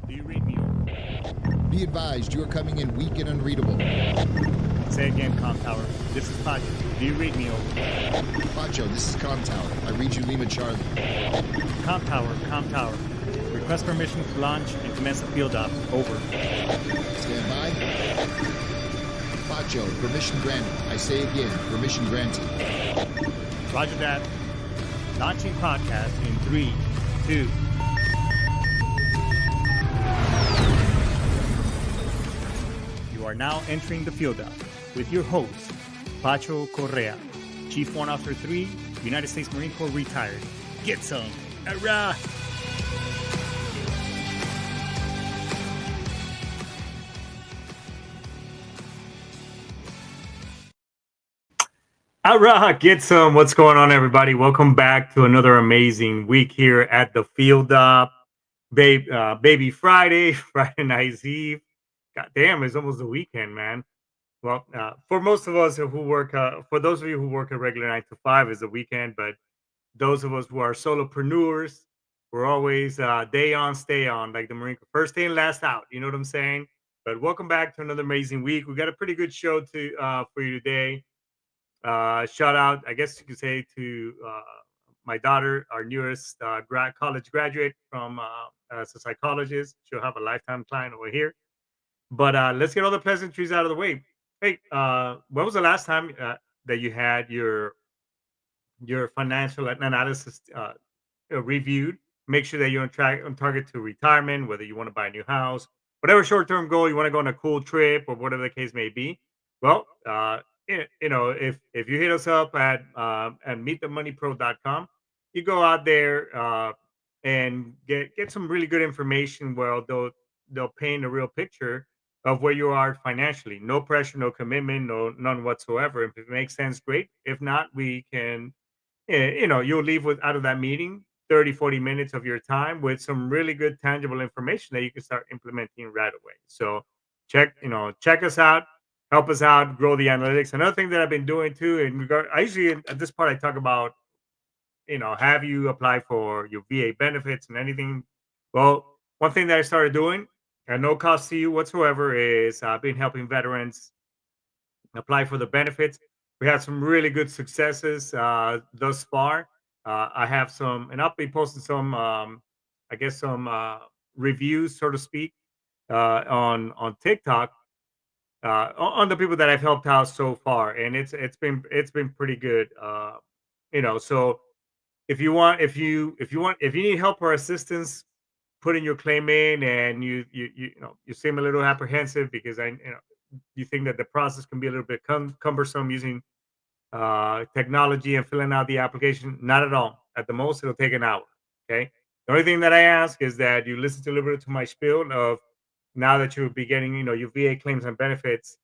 Do you read me over? Be advised, you are coming in weak and unreadable. Say again, Com Tower. This is Pacho. Do you read me over? Pacho, this is Com Tower. I read you Lima Charlie. Com Tower, Com Tower. Request permission to launch and commence the field op. Over. Stand by. Pacho, permission granted. I say again, permission granted. Roger that. Launching podcast in 3, 2. You are now entering the field op with your host, Pacho Correa, Chief Warrant Officer 3, United States Marine Corps retired. Get some. Hurrah! Get some. What's going on, everybody? Welcome back to another amazing week here at the field op. Baby Friday, Friday night's eve. God damn, it's almost the weekend, man. Well, for most of us who work, for those of you who work a regular 9 to 5 is the weekend, but those of us who are solopreneurs, we're always day on, stay on, like the Marine Corps, first in, last out. You know what I'm saying? But welcome back to another amazing week. We got a pretty good show for you today. Shout out, I guess you could say, to my daughter, our newest college graduate from as a psychologist. She'll have a lifetime client over here. But let's get all the pleasantries out of the way. Hey, when was the last time that you had your financial analysis reviewed? Make sure that you're on target to retirement, whether you want to buy a new house, whatever short-term goal you want to go on a cool trip or whatever the case may be. Well, if you hit us up at meetthemoneypro.com, you go out there and get some really good information. Well, they'll paint a real picture of where you are financially. No pressure, no commitment, none whatsoever. If it makes sense, great. If not, we can, you'll leave with out of that meeting 30, 40 minutes of your time with some really good tangible information that you can start implementing right away. So check us out, help us out, grow the analytics. Another thing that I've been doing too, I usually at this part I talk about, have you apply for your VA benefits and anything. Well, one thing that I started doing at no cost to you whatsoever is I've been helping veterans apply for the benefits. We had some really good successes thus far. I have some, and I'll be posting some, I guess, some reviews, so to speak, on TikTok on the people that I've helped out so far, and it's been pretty good. So if you need help or assistance putting your claim in, and you seem a little apprehensive because you think that the process can be a little bit cumbersome using technology and filling out the application. Not at all. At the most, it'll take an hour. Okay. The only thing that I ask is that you listen to a little bit to my spiel of, now that you'll be getting, your VA claims and benefits,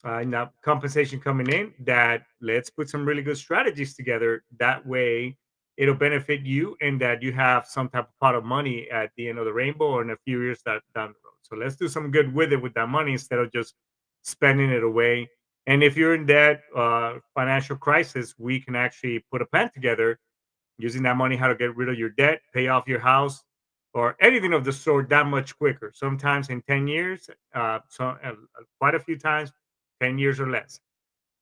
now compensation coming in, that let's put some really good strategies together. That way it'll benefit you, and that you have some type of pot of money at the end of the rainbow or in a few years down the road. So let's do some good with it, with that money, instead of just spending it away. And if you're in that financial crisis, we can actually put a plan together using that money, how to get rid of your debt, pay off your house, or anything of the sort that much quicker. Sometimes in 10 years, quite a few times, 10 years or less.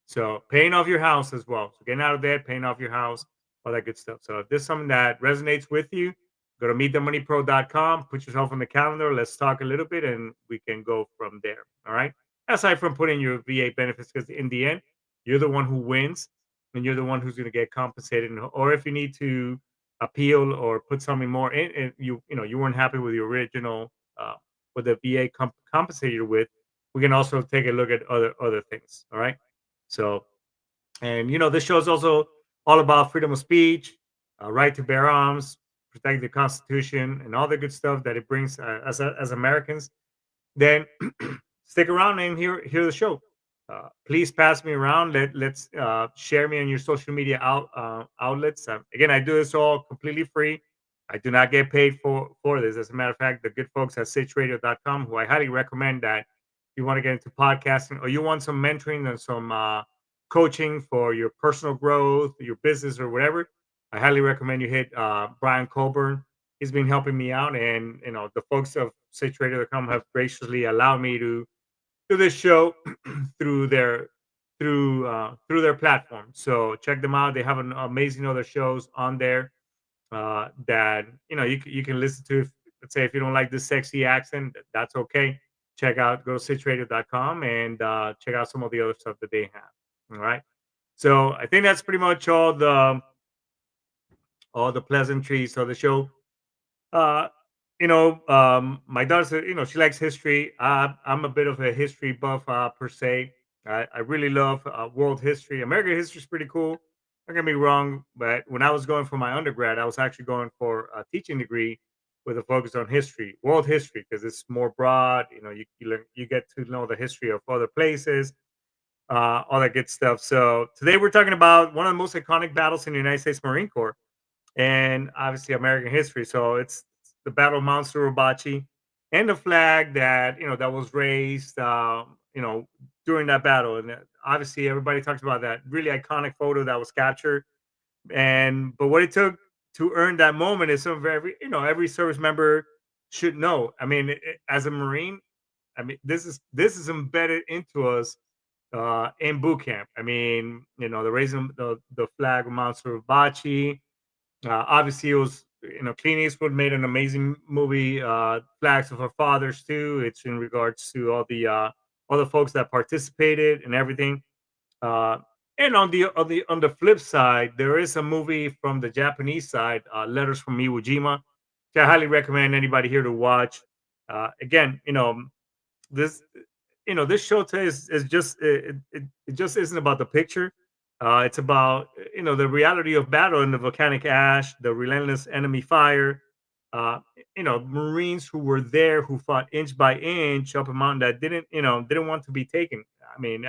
So paying off your house as well. So getting out of debt, paying off your house, all that good stuff. So if this is something that resonates with you, go to meetthemoneypro.com, put yourself on the calendar. Let's talk a little bit and we can go from there. All right. Aside from putting your VA benefits, because in the end, you're the one who wins and you're the one who's going to get compensated. Or if you need to appeal or put something more in, and you weren't happy with the original, what the VA compensated you with, we can also take a look at other things. All right. So, and this show is also all about freedom of speech, right to bear arms, protect the Constitution, and all the good stuff that it brings as Americans. Then stick around and hear the show. Please pass me around. Let's share me on your social media outlets. Again, I do this all completely free. I do not get paid for this. As a matter of fact, the good folks at Sitchradio.com, who I highly recommend, that if you want to get into podcasting or you want some mentoring and some coaching for your personal growth, your business, or whatever, I highly recommend you hit Brian Colburn. he's been helping me out, and the folks of Sitchradio.com have graciously allowed me to do this show through their through their platform. So check them out. They have an amazing other shows on there that you can listen to. Let's say if you don't like this sexy accent, that's okay. Check out go to sitchradio.com and check out some of the other stuff that they have. All right. So I think that's pretty much all the pleasantries of the show. Uh, my daughter, she likes history. I'm a bit of a history buff per se. I really love world history. American history is pretty cool. Don't get me wrong, but when I was going for my undergrad, I was actually going for a teaching degree with a focus on history, world history, because it's more broad. You get to know the history of other places, all that good stuff. So today we're talking about one of the most iconic battles in the United States Marine Corps and obviously American history. So it's the Battle of Mount Suribachi and the flag that was raised, during that battle. And obviously, everybody talks about that really iconic photo that was captured. And but what it took to earn that moment is some very, every service member should know. I mean, as a Marine, I mean, this is embedded into us in boot camp. I mean, the raising the flag of Mount Suribachi, obviously, it was Clint Eastwood made an amazing movie, Flags of Our Fathers too. It's in regards to all the folks that participated and everything. Uh, and on the flip side, there is a movie from the Japanese side, Letters from Iwo Jima, which I highly recommend anybody here to watch. Again, this show today is just it just isn't about the picture. It's about the reality of battle and the volcanic ash, the relentless enemy fire. Marines who were there who fought inch by inch up a mountain that didn't want to be taken. I mean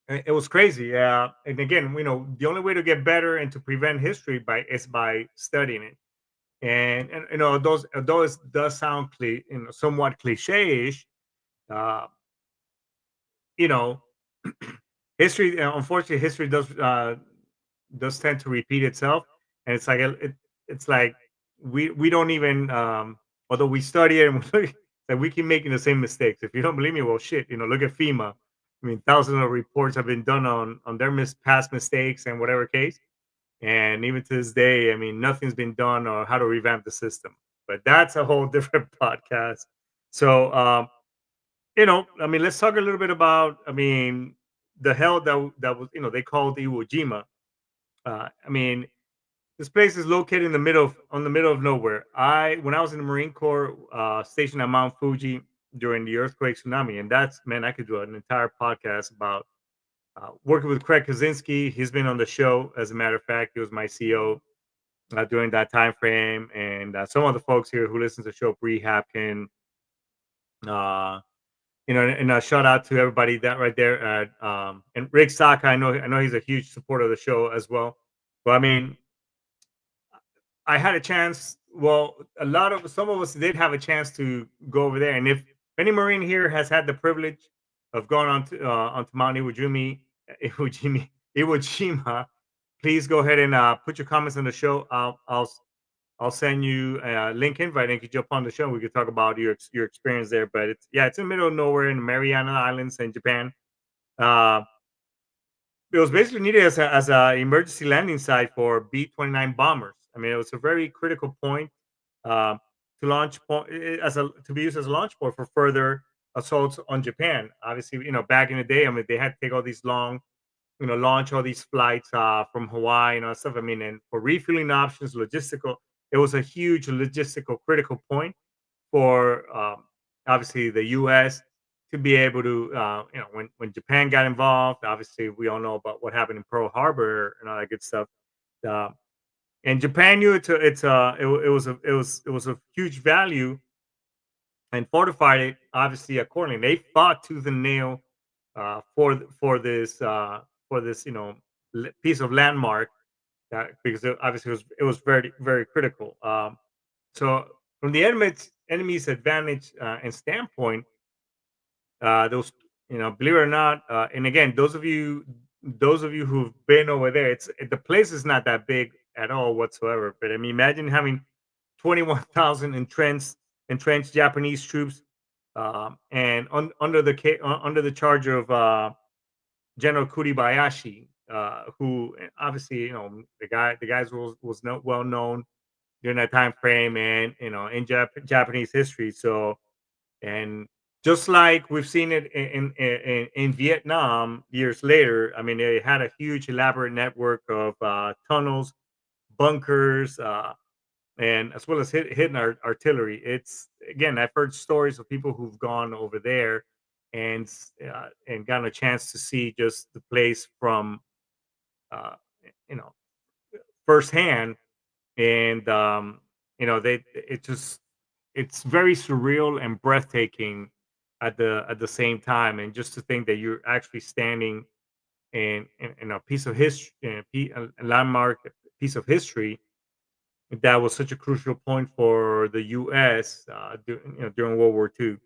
it was crazy. And again, the only way to get better and to prevent history by studying it. And although it does sound somewhat cliche-ish, uh, you know, history. Unfortunately, history does tend to repeat itself, and it's like we don't even although we study it and that we keep making the same mistakes. If you don't believe me, well, shit, look at FEMA. I mean, thousands of reports have been done on their past mistakes and whatever case. And even to this day, I mean, nothing's been done or how to revamp the system. But that's a whole different podcast. So, I mean, let's talk a little bit about, I mean, the hell that was, they called Iwo Jima. I mean, this place is located in the middle of nowhere. When I was in the Marine Corps, stationed at Mount Fuji during the earthquake tsunami, and that's, man, I could do an entire podcast about working with Craig Kaczynski. He's been on the show, as a matter of fact. He was my CO during that time frame, and some of the folks here who listen to the show, Bree Hapkin, uh, and a shout out to everybody that right there at and Rick Saka. I know he's a huge supporter of the show as well. But I mean, I had a chance. Well, some of us did have a chance to go over there, and if any Marine here has had the privilege of going onto Mount Iwo Jima, Iwo Jima, Iwo Jima, please go ahead and put your comments on the show. I'll send you a link invite and you can jump on the show. We could talk about your experience there. But it's in the middle of nowhere in the Mariana Islands in Japan. Uh, it was basically needed as a emergency landing site for B-29 bombers. I mean, it was a very critical point uh, to to be used as a launch point for further assaults on Japan. Obviously, back in the day, I mean, they had to take all these long, launch all these flights from Hawaii and all that stuff. I mean, and for refueling options, logistical, it was a huge logistical critical point for obviously the U.S. to be able to, when Japan got involved. Obviously, we all know about what happened in Pearl Harbor and all that good stuff. Uh, and Japan knew it was a huge value and fortified it obviously accordingly. They fought tooth and nail for this piece of landmark because obviously it was very very critical. So from the enemy's advantage and standpoint, those believe it or not, and again, those of you who've been over there, the place is not that big at all whatsoever. But I mean, imagine having 21,000 entrenched Japanese troops, and under the charge of General Kuribayashi, who obviously, the guys was no, well known during that time frame, and in Japanese history. So, and just like we've seen it in Vietnam years later, I mean, they had a huge elaborate network of tunnels, bunkers, and as well as hidden artillery. It's, again, I've heard stories of people who've gone over there and gotten a chance to see just the place from uh, you know firsthand, and they it just it's very surreal and breathtaking at the same time. And just to think that you're actually standing in a piece of history, a landmark piece of history that was such a crucial point for the U.S. During World War II.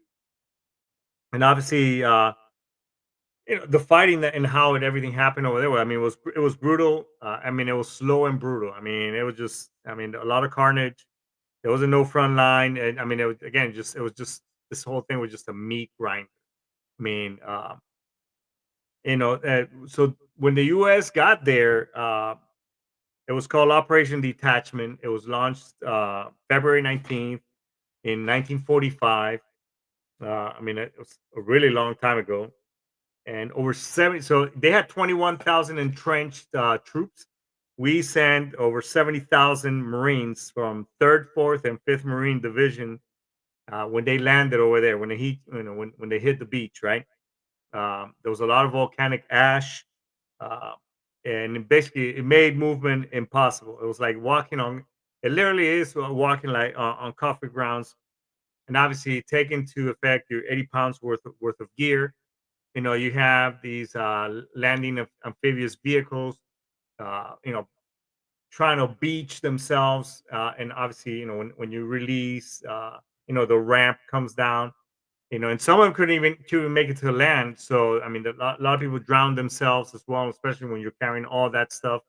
And obviously, the fighting and how everything happened over there. I mean, it was brutal. I mean, it was slow and brutal. I mean, it was just, I mean, a lot of carnage. There wasn't no front line, and I mean, it was, again, just it was just this whole thing was just a meat grind. I mean, so when the U.S. got there, it was called Operation Detachment. It was launched February 19th in 1945. I mean, it was a really long time ago, and over 70. So they had 21,000 entrenched troops. We sent over 70,000 Marines from Third, Fourth, and Fifth Marine Division when they landed over there. When they hit, when they hit the beach, right? There was a lot of volcanic ash, uh, and basically it made movement impossible. It was like walking on. It literally is walking like on coffee grounds, and obviously take into effect your 80 pounds worth of gear. You have these landing of amphibious vehicles, trying to beach themselves, and obviously, when you release, the ramp comes down, and some of them couldn't even make it to the land. So, I mean, a lot of people drown themselves as well, especially when you're carrying all that stuff.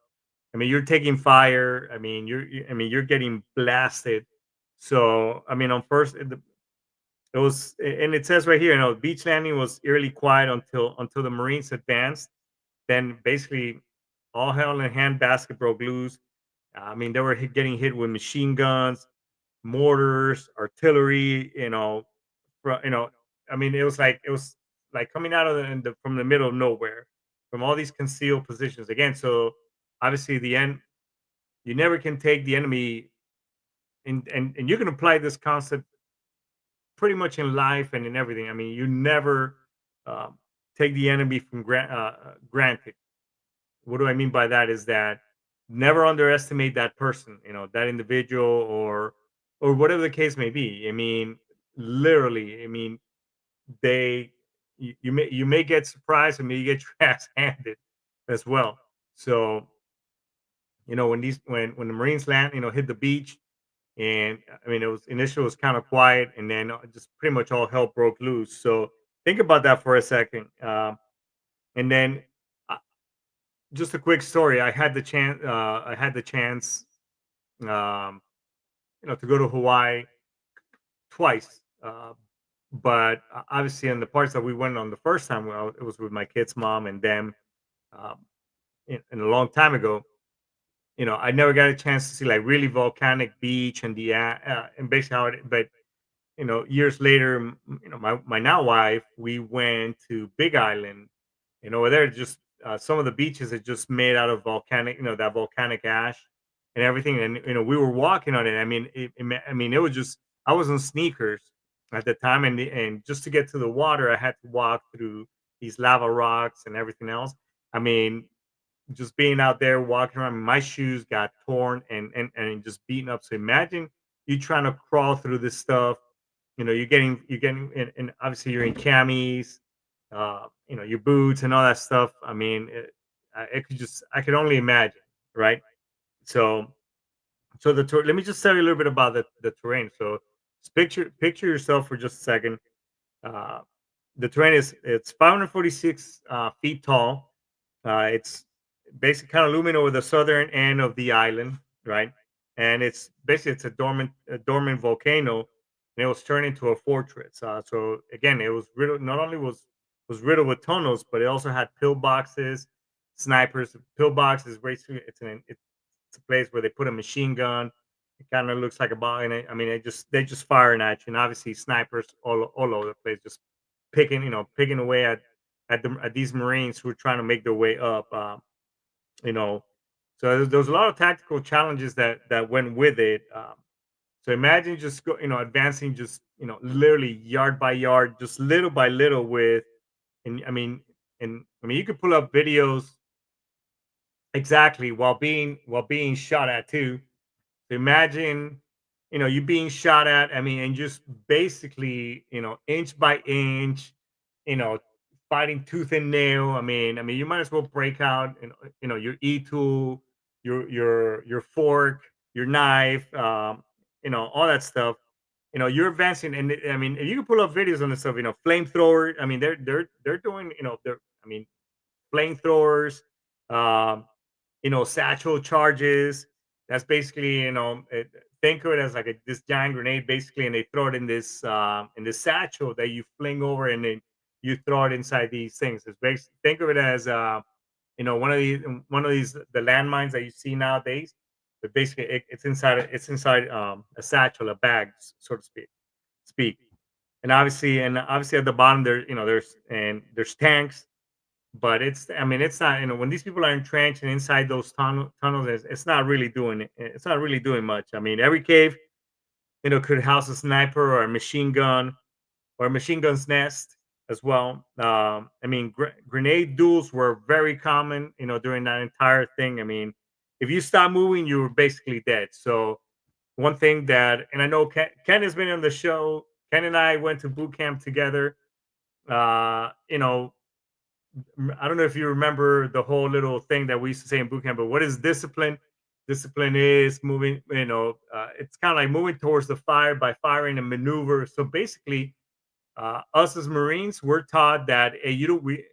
I mean, you're taking fire. I mean, you're getting blasted. So, I mean, on first, it was, and it says right here, beach landing was eerily quiet until the Marines advanced. Then, basically, all hell in a handbasket broke loose. I mean, they were getting hit with machine guns, mortars, artillery. Fro- you know, I mean, it was like coming out of from the middle of nowhere, from all these concealed positions again. So obviously, the end, you never can take the enemy, and you can apply this concept pretty much in life and in everything. I mean, you never um, take the enemy from granted. What do I mean by that? Is that never underestimate that person, that individual, or whatever the case may be. I mean, literally. I mean, they you may get surprised, and maybe you get your ass handed as well. So, when the Marines land, hit the beach, and I mean, it was kind of quiet, and then just pretty much all hell broke loose. So think about that for a second. And then, uh, just a quick story. I had the chance, um, to go to Hawaii twice. But obviously, in the parts that we went on the first time, well, it was with my kid's mom and them, um, in a long time ago. I never got a chance to see like really volcanic beach and and basically how it. But years later, my now wife, we went to Big Island, and over there, just some of the beaches are just made out of volcanic, that volcanic ash and everything. And we were walking on it. I mean, I mean, it was just, I was in sneakers at the time, and just to get to the water, I had to walk through these lava rocks and everything else. I mean, just being out there walking around, my shoes got torn and just beaten up. So imagine you trying to crawl through this stuff. You're getting, and obviously you're in camis, your boots and all that stuff. I mean, I could only imagine, right? So, let me just tell you a little bit about the terrain. So, just picture yourself for just a second. Uh, the terrain it's 546 feet tall. It's basically kind of looming over the southern end of the island. right? And it's basically it's a dormant volcano, and it was turned into a fortress. So again, it was riddled. Not only was riddled with tunnels, but it also had pillboxes, snipers. Pillbox is basically it's a place where they put a machine gun. It kind of looks like a ball, and I mean, they just firing at you, and obviously snipers all over the place, just picking away at these Marines who are trying to make their way up. You know, so there was a lot of tactical challenges that went with it. So imagine just advancing just literally yard by yard, just little by little and I mean you could pull up videos exactly while being shot at too. So imagine, you being shot at. I mean, and just basically, inch by inch, you know, fighting tooth and nail. You might as well break out, your e tool, your fork, your knife, all that stuff. You're advancing, and I mean, you can pull up videos on this stuff. Flamethrower. I mean, they're doing, I mean, flamethrowers. Um, satchel charges. That's basically, think of it as like this giant grenade, basically, and they throw it in this satchel that you fling over, and then you throw it inside these things. It's basically, think of it as one of these the landmines that you see nowadays. But basically, it's inside a satchel, a bag, so to speak. And obviously at the bottom there, there's tanks, but it's not, when these people are entrenched and inside those tunnels, it's not really doing it. It's not really doing much. I mean, every cave, could house a sniper or a machine gun or a machine gun's nest as well. Grenade duels were very common, during that entire thing. I mean, if you stop moving, you were basically dead. So one thing that, and I know Ken has been on the show. Ken and I went to boot camp together. Uh, you know, I don't know if you remember the whole little thing that we used to say in boot camp, but what is discipline? Discipline is moving, it's kind of like moving towards the fire by firing a maneuver. So basically, us as Marines, we're taught that you don't, we,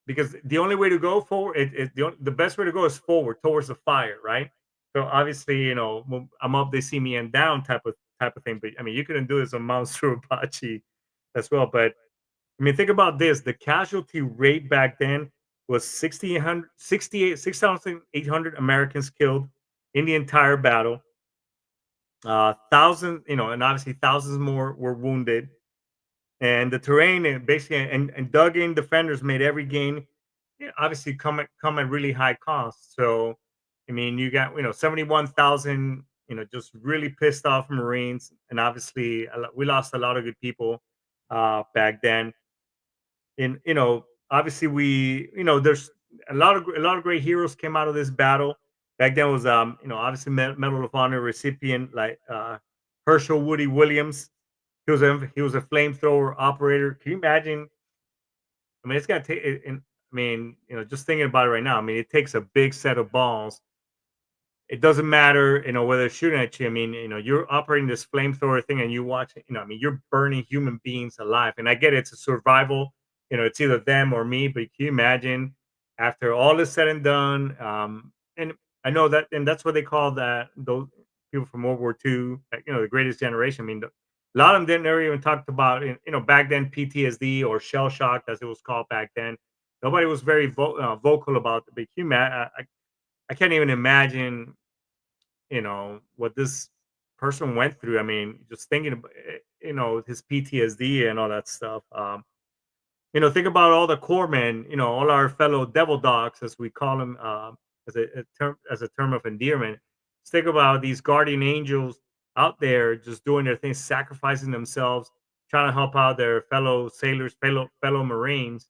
because the only way to go forward, the best way to go is forward towards the fire, right? So obviously, when I'm up, they see me, and down type of thing. But I mean, you couldn't do this on Mount Suribachi as well. But I mean, think about this. The casualty rate back then was 6,800 Americans killed in the entire battle. Thousands, and obviously thousands more were wounded. And the terrain and basically and dug in defenders made every gain, obviously come at really high cost. So, I mean, you got 71,000, just really pissed off Marines, and obviously we lost a lot of good people back then. And obviously there's a lot of great heroes came out of this battle. Back then was obviously Medal of Honor recipient like Herschel Woody Williams. He was a flamethrower operator. Can you imagine? I mean, it's got to take. And I mean, just thinking about it right now. I mean, it takes a big set of balls. It doesn't matter, whether it's shooting at you. I mean, you're operating this flamethrower thing, and you watch it. I mean, you're burning human beings alive. And I get it's a survival. It's either them or me. But can you imagine after all is said and done? And I know that, and that's what they call that. Those people from World War II, like, the greatest generation. I mean, a lot of them didn't ever even talked about, back then, PTSD or shell shock, as it was called back then. Nobody was very vocal about it. But can you I can't even imagine, what this person went through. I mean, just thinking about, his PTSD and all that stuff. Think about all the corpsmen, all our fellow devil dogs, as we call them, as a term of endearment. Just think about these guardian angels out there just doing their things, sacrificing themselves, trying to help out their fellow sailors, fellow Marines,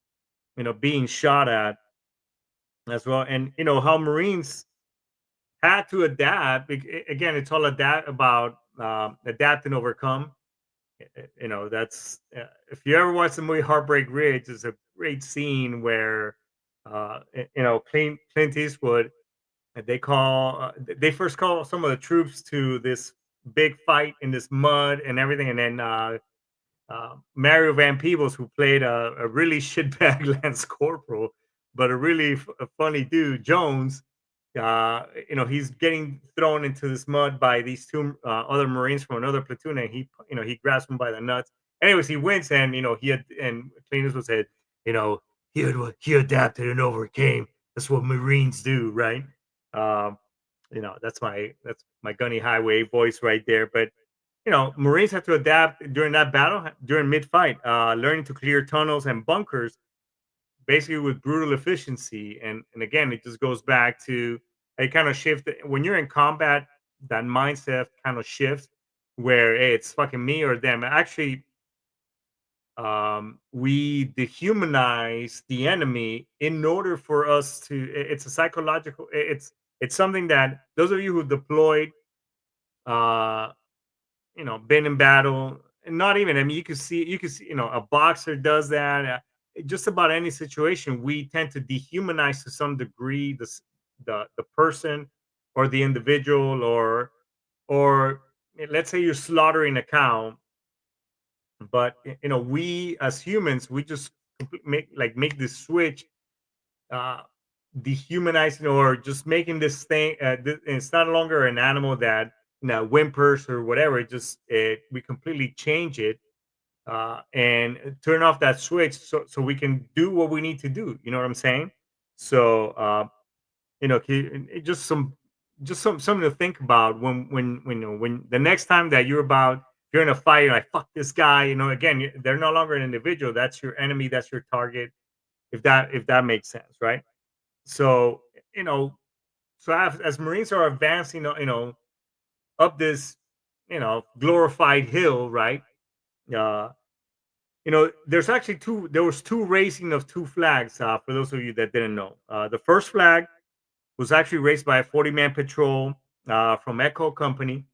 being shot at as well. And how Marines had to adapt. Again, it's all about adapt and overcome. That's if you ever watch the movie Heartbreak Ridge, it's a great scene where Clint Eastwood, they first call some of the troops to this big fight in this mud and everything, and then Mario Van Peebles, who played a really shitbag Lance Corporal, but a really funny dude, Jones. He's getting thrown into this mud by these two other Marines from another platoon, and he grabs him by the nuts. Anyways, he wins, and Clint Eastwood said, he adapted and overcame. That's what Marines do, right? Um, that's my Gunny Highway voice right there. But Marines have to adapt during that battle, during mid-fight, learning to clear tunnels and bunkers basically with brutal efficiency. And again, it just goes back to a kind of shift when you're in combat. That mindset kind of shifts where, hey, it's fucking me or them. Actually, we dehumanize the enemy in order for us to. It's a psychological. It's something that those of you who deployed, uh, been in battle, and not even. I mean, you can see, a boxer does that. Just about any situation, we tend to dehumanize to some degree the person or the individual, or let's say you're slaughtering a cow, but we as humans, we just make this switch, uh dehumanizing or just making this thing, it's not longer an animal that whimpers or whatever. We completely change it, and turn off that switch, so we can do what we need to do. You know what I'm saying? So something to think about when the next time that you're in a fight, you're like, fuck this guy. Again, they're no longer an individual. That's your enemy. That's your target. If that makes sense, right? So you know as Marines are advancing, up this, glorified hill, right? uh there was two raising of two flags, for those of you that didn't know. The first flag was actually raised by a 40-man patrol, from Echo Company,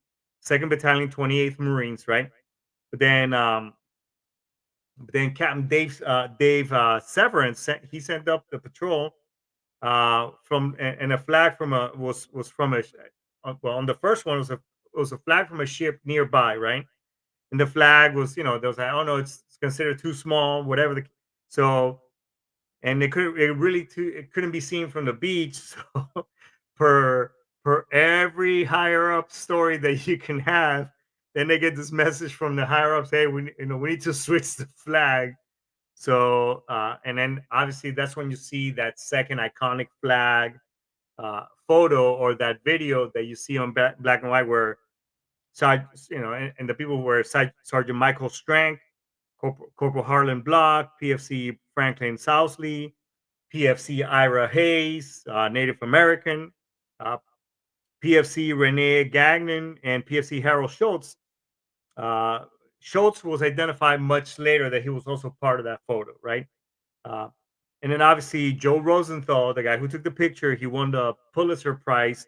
2nd Battalion, 28th Marines, right? But then Captain Dave Severance sent up the patrol, and a flag from a was from well, on the first one was a flag from a ship nearby, right? And the flag was, there was like, oh no, it's considered too small, whatever so, and it couldn't be seen from the beach. So per every higher up story that you can have, then they get this message from the higher ups, hey, we need to switch the flag. So, and then obviously that's when you see that second iconic flag, photo, or that video that you see on black and white, where and the people were Sergeant Michael Strank, Corporal Harlan Block, PFC Franklin Sousley, PFC Ira Hayes, Native American, uh, PFC Renee Gagnon, and PFC Harold Schultz. Uh, Schultz was identified much later that he was also part of that photo, right? Uh, and then obviously Joe Rosenthal, the guy who took the picture, he won the Pulitzer Prize,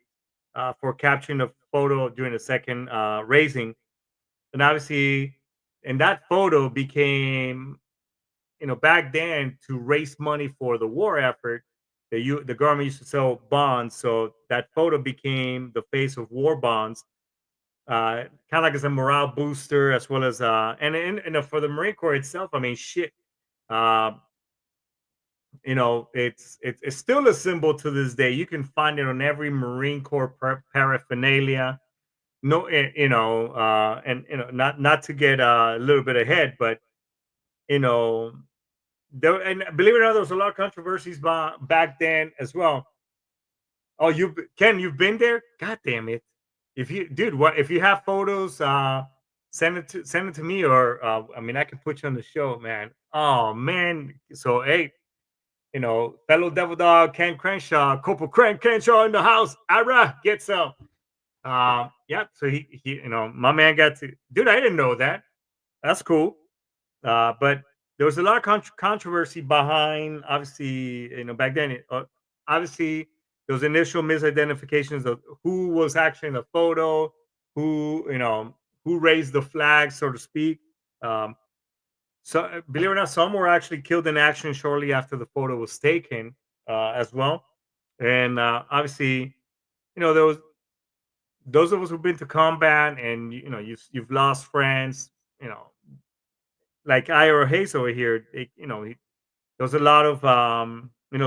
for capturing the photo during the second, raising. And obviously, and that photo became, back then, to raise money for the war effort. The government used to sell bonds, so that photo became the face of war bonds, kind of like as a morale booster, as well as, and for the Marine Corps itself. I mean, shit. Uh, it's still a symbol to this day. You can find it on every Marine Corps paraphernalia. No, and not to get a little bit ahead, but you know, there, and believe it or not, there was a lot of controversies back then as well. Oh, Ken, you've been there? God damn it! If you, dude, what if you have photos? Send it to me, or I mean, I can put you on the show, man. Oh man, so hey, fellow Devil Dog Ken Crenshaw, Corporal Crenshaw in the house. Ira, get some. Yeah. So my man got to, dude. I didn't know that. That's cool. But there was a lot of controversy behind, obviously, back then. Obviously, there was initial misidentifications of who was actually in the photo, who, who raised the flag, so to speak. Um, so, believe it or not, some were actually killed in action shortly after the photo was taken, as well. And obviously, there was those of us who've been to combat, and you've lost friends, you know, like Ira Hayes over here. There's a lot of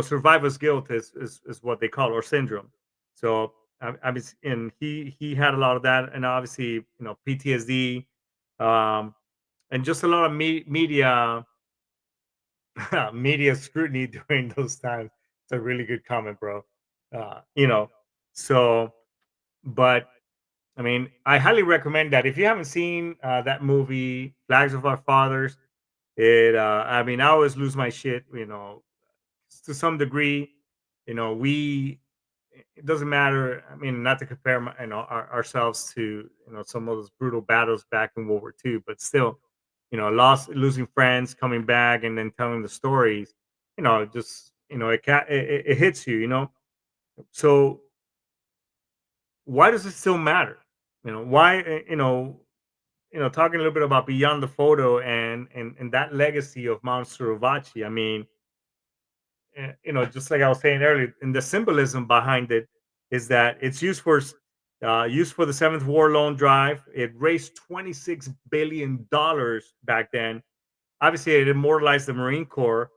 survivor's guilt is what they call, or syndrome. So I was, and he had a lot of that, and obviously, PTSD, um, and just a lot of media media scrutiny during those times. It's a really good comment, bro. Uh, you know, so, but I mean, I highly recommend that if you haven't seen that movie, Flags of Our Fathers. I mean, I always lose my shit, to some degree. We it doesn't matter. I mean, not to compare ourselves to some of those brutal battles back in World War II, but still, losing friends, coming back, and then telling the stories. Just it hits you. So why does it still matter? Why? Talking a little bit about beyond the photo and that legacy of Mount Suribachi. I mean, just like I was saying earlier, and the symbolism behind it is that it's used for the Seventh War Loan Drive. It raised $26 billion back then. Obviously, it immortalized the Marine Corps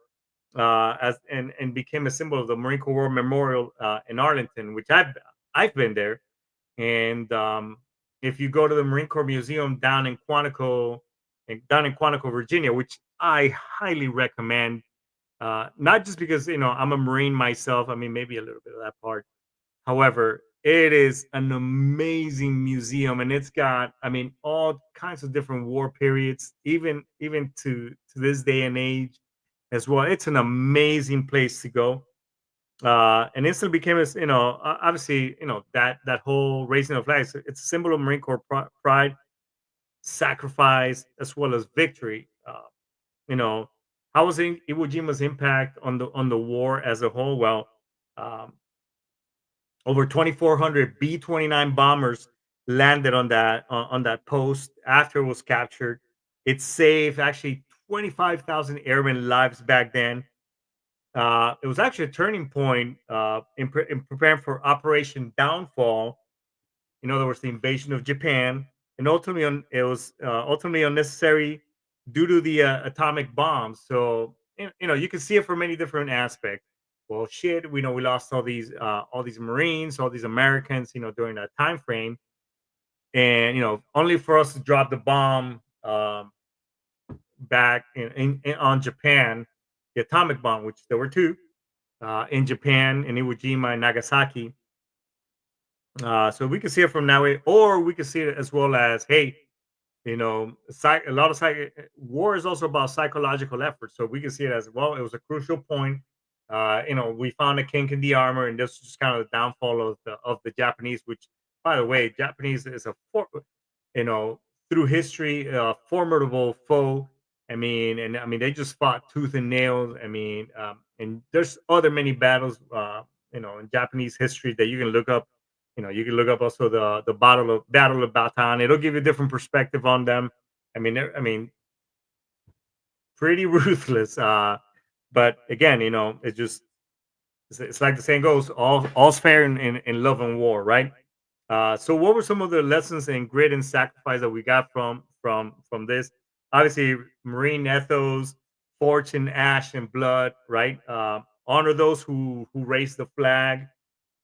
as and became a symbol of the Marine Corps War Memorial in Arlington, which I've been there. And if you go to the Marine Corps Museum down in Quantico, Virginia, which I highly recommend, not just because I'm a Marine myself. I mean, maybe a little bit of that part. However, it is an amazing museum, and it's got, I mean, all kinds of different war periods, even to this day and age as well. It's an amazing place to go. And instantly became as obviously, that whole raising of flags. It's a symbol of Marine Corps pride, sacrifice, as well as victory. You know, how was Iwo Jima's impact on the war as a whole? Well, um, over 2,400 B-29 bombers landed on that post after it was captured. It saved actually 25,000 airmen lives back then. It was actually a turning point in preparing for Operation Downfall. In other words, the invasion of Japan, and it was ultimately unnecessary due to the atomic bombs. So you can see it from many different aspects. Well, shit, we know we lost all these Marines, all these Americans, during that time frame, and only for us to drop the bomb back on Japan, the atomic bomb, which there were two in Japan, in Iwo Jima and Nagasaki. So we can see it from that way, or we can see it as well as, hey, a lot of war is also about psychological effort. So we can see it as, well, it was a crucial point. We found a kink in the armor, and this is just kind of the downfall of the Japanese. Which, by the way, Japanese is you know, through history, a formidable foe. I mean, they just fought tooth and nail. And there's other many battles, in Japanese history that you can look up. You can look up also the Battle of Bataan. It'll give you a different perspective on them. I mean, pretty ruthless. But again, it's like the saying goes, all's fair in love and war, right? So what were some of the lessons in grit and sacrifice that we got from this? Obviously, Marine ethos, fortune, ash, and blood, right? Honor those who raised the flag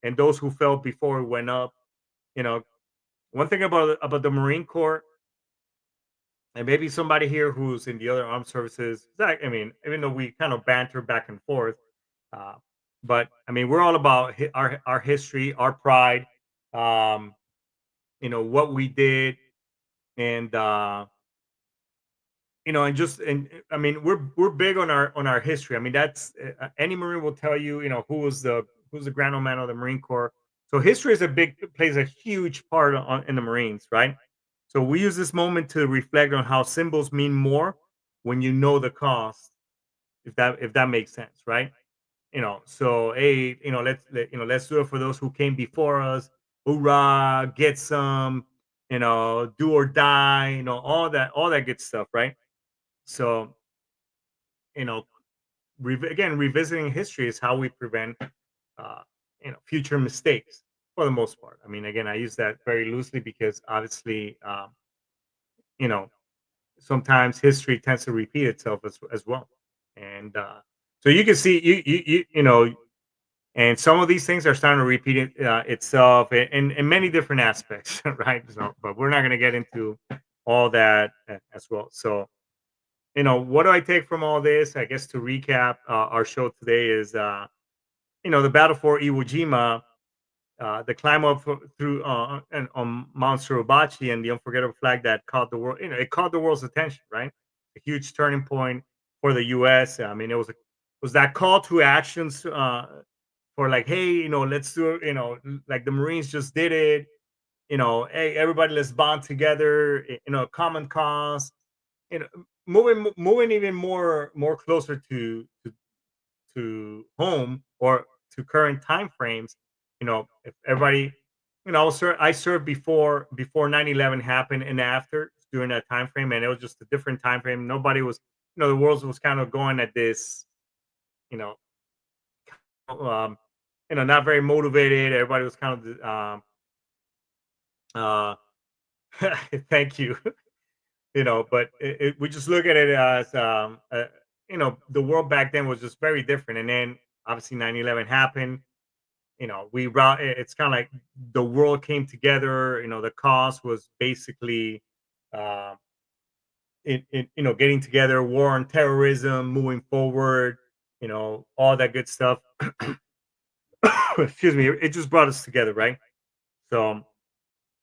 and those who fell before it went up. You know, one thing about the Marine Corps, and maybe somebody here who's in the other armed services, I mean, even though we kind of banter back and forth, uh, but I mean, we're all about our history, our pride, um, what we did, and and just and I mean, we're big on our history. I mean, that's any Marine will tell you, who's the Grand Old Man of the Marine Corps. So history is a big plays a huge part in the Marines, right? So we use this moment to reflect on how symbols mean more when you know the cost, if that makes sense, right? So hey, let's do it for those who came before us. Hoorah, get some, do or die, all that good stuff, right? So, you know, again, revisiting history is how we prevent, uh, future mistakes for the most part. I mean, again, I use that very loosely because obviously, you know, sometimes history tends to repeat itself as well. And so you can see, And some of these things are starting to repeat itself in many different aspects, right? So, but we're not going to get into all that as well. So, what do I take from all this? I guess to recap our show today is, the battle for Iwo Jima, the climb up through and on Mount Suribachi, and the unforgettable flag that caught the world. It caught the world's attention, right? A huge turning point for the U.S. I mean, was that call to actions for like, hey, let's do it. Like the Marines just did it. Hey, everybody, let's bond together. Common cause. Moving even more closer to home or to current time frames. If everybody, I served before 9/11 happened and after during that time frame, and it was just a different time frame. Nobody was, the world was kind of going at this, you know, um, not very motivated. Everybody was kind of, uh, thank you, but we just look at it as, the world back then was just very different, and then obviously 9/11 happened. It's kind of like the world came together. The cause was basically, uh, getting together, war on terrorism, moving forward, all that good stuff. Excuse me. It just brought us together, right? So,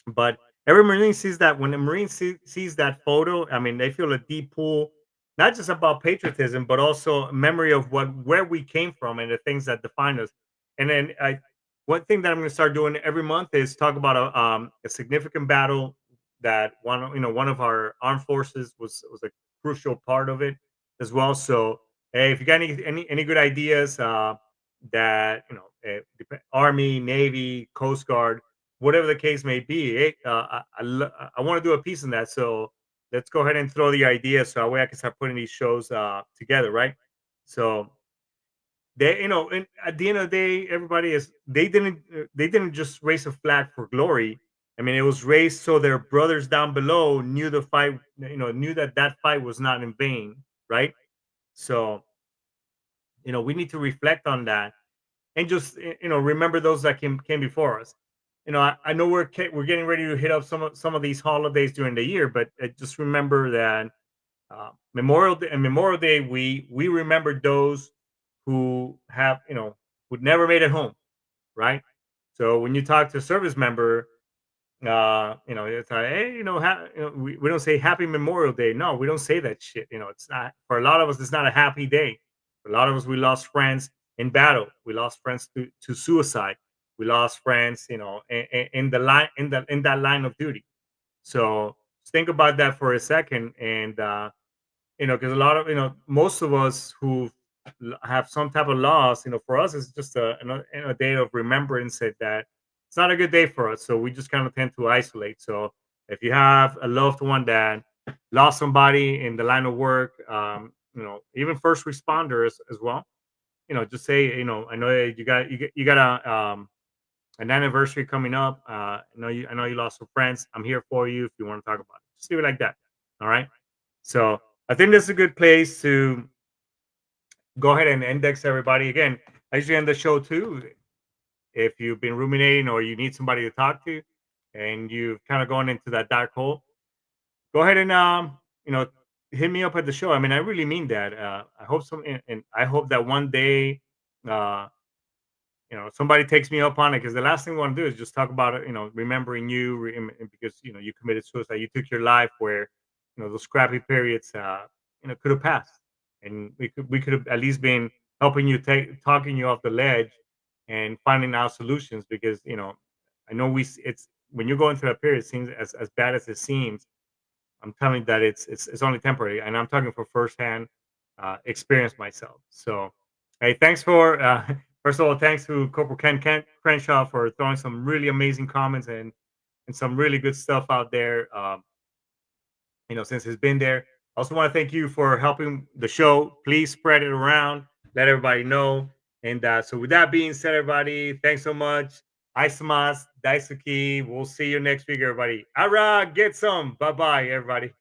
but every Marine sees that when a Marine sees that photo, I mean, they feel a deep pull, not just about patriotism, but also a memory of where we came from and the things that define us. And then one thing that I'm going to start doing every month is talk about a significant battle that one of our armed forces was a crucial part of it as well. So, hey, if you got any good ideas, that Army, Navy, Coast Guard, whatever the case may be. I want to do a piece in that. So let's go ahead and throw the idea so that way I can start putting these shows together, right? So and at the end of the day, everybody is they didn't just raise a flag for glory. I mean, it was raised so their brothers down below knew the fight, knew that fight was not in vain, right? So we need to reflect on that and just remember those that came before us. I know we're getting ready to hit up some of these holidays during the year, but just remember that Memorial Day, we remember those who have who never made it home, right? So when you talk to a service member, it's like, hey, we don't say Happy Memorial Day. No, we don't say that shit. It's not for a lot of us. It's not a happy day. For a lot of us, we lost friends in battle. We lost friends to suicide. We lost friends, in the line in that line of duty. So just think about that for a second, and because a lot of most of us who have some type of loss, for us it's just a day of remembrance that it's not a good day for us, so we just kind of tend to isolate. So if you have a loved one that lost somebody in the line of work, even first responders as well, just say, I know you got an anniversary coming up. I know you lost some friends. I'm here for you if you want to talk about it. Just leave it like that. All right. So I think this is a good place to go ahead and index everybody. Again, I usually end the show too. If you've been ruminating or you need somebody to talk to and you've kind of gone into that dark hole, go ahead and hit me up at the show. I mean, I really mean that. I hope and I hope that one day uh somebody takes me up on it, because the last thing we want to do is just talk about it, remembering you, because you committed suicide, you took your life, where those scrappy periods could have passed, and we could have at least been helping you, talking you off the ledge and finding out solutions, because I know it's when you're going through that period, it seems as bad as it seems. I'm telling you that it's only temporary, and I'm talking for firsthand experience myself. So, hey, thanks for first of all, thanks to Corporal Ken Crenshaw for throwing some really amazing comments and some really good stuff out there. Since he's been there. I also want to thank you for helping the show. Please spread it around, let everybody know. And so, with that being said, everybody, thanks so much. Isamas, Daisuki. We'll see you next week, everybody. Ara, get some. Bye bye, everybody.